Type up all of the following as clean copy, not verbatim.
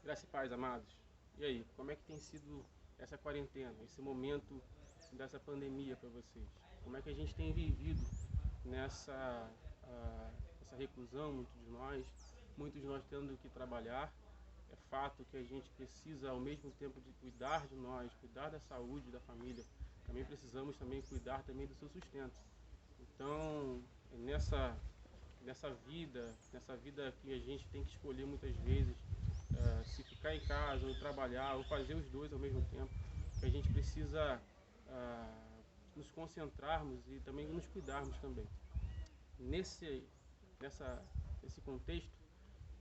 Graça e paz, amados. E aí, como é que tem sido essa quarentena, esse momento dessa pandemia para vocês? Como é que a gente tem vivido nessa essa reclusão, muitos de nós tendo que trabalhar. É fato que a gente precisa, ao mesmo tempo de cuidar de nós, cuidar da saúde da família, também precisamos também cuidar também do seu sustento. Então, nessa vida que a gente tem que escolher muitas vezes, se ficar em casa ou trabalhar ou fazer os dois ao mesmo tempo, que a gente precisa nos concentrarmos e também nos cuidarmos também. Nesse contexto,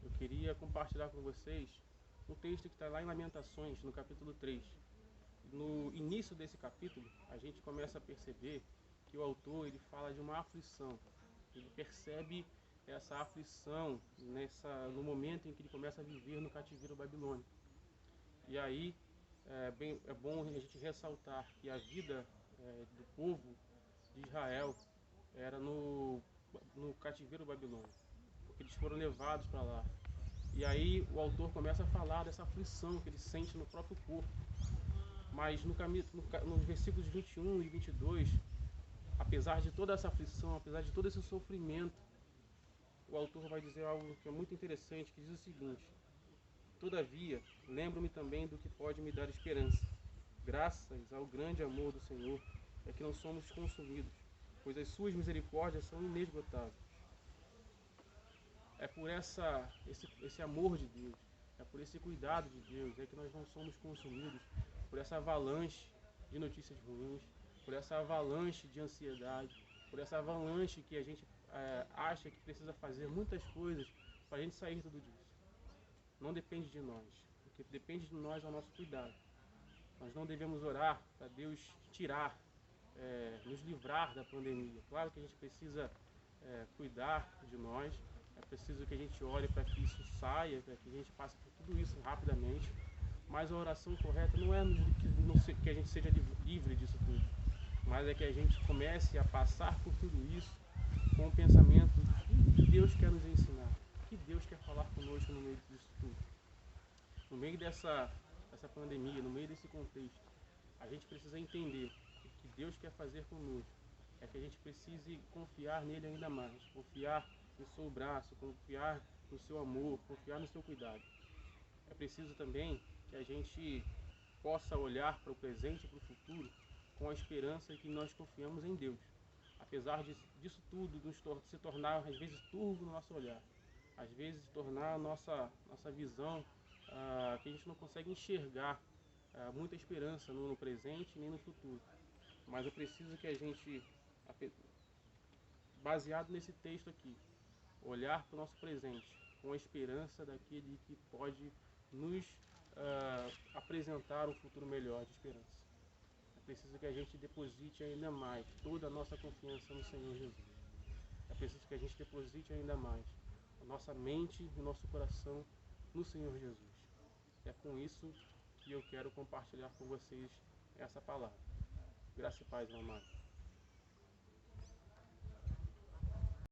eu queria compartilhar com vocês um texto que está lá em Lamentações, no capítulo 3. No início desse capítulo, a gente começa a perceber que o autor ele fala de uma aflição. Ele percebe essa aflição no momento em que ele começa a viver no cativeiro babilônico. E aí é bom a gente ressaltar que a vida do povo de Israel era no cativeiro babilônico, porque eles foram levados para lá. E aí o autor começa a falar dessa aflição que ele sente no próprio corpo. Mas nos versículos 21 e 22, apesar de toda essa aflição, apesar de todo esse sofrimento, o autor vai dizer algo que é muito interessante, que diz o seguinte: todavia, lembro-me também do que pode me dar esperança. Graças ao grande amor do Senhor é que não somos consumidos, pois as suas misericórdias são inesgotáveis. É por esse amor de Deus, é por esse cuidado de Deus, é que nós não somos consumidos por essa avalanche de notícias ruins, por essa avalanche de ansiedade, por essa avalanche que a gente acha que precisa fazer muitas coisas para a gente sair tudo disso. Não depende de nós, o que depende de nós é o nosso cuidado. Nós não devemos orar para Deus tirar, nos livrar da pandemia. Claro que a gente precisa cuidar de nós, é preciso que a gente ore para que isso saia, para que a gente passe por tudo isso rapidamente, mas a oração correta não é que a gente seja livre disso tudo, mas é que a gente comece a passar por tudo isso com o pensamento do que Deus quer nos ensinar, o que Deus quer falar conosco no meio disso tudo. No meio dessa pandemia, no meio desse contexto, a gente precisa entender o que Deus quer fazer conosco. É que a gente precise confiar nele ainda mais, confiar no seu braço, confiar no seu amor, confiar no seu cuidado. É preciso também que a gente possa olhar para o presente e para o futuro com a esperança que nós confiamos em Deus. Apesar disso tudo se tornar às vezes turvo no nosso olhar, às vezes tornar a nossa visão que a gente não consegue enxergar muita esperança no presente nem no futuro. Mas eu preciso que a gente, baseado nesse texto aqui, olhar para o nosso presente com a esperança daquele que pode nos apresentar um futuro melhor de esperança. É preciso que a gente deposite ainda mais toda a nossa confiança no Senhor Jesus. É preciso que a gente deposite ainda mais a nossa mente e o nosso coração no Senhor Jesus. É com isso que eu quero compartilhar com vocês essa palavra. Graça e paz, meu amado.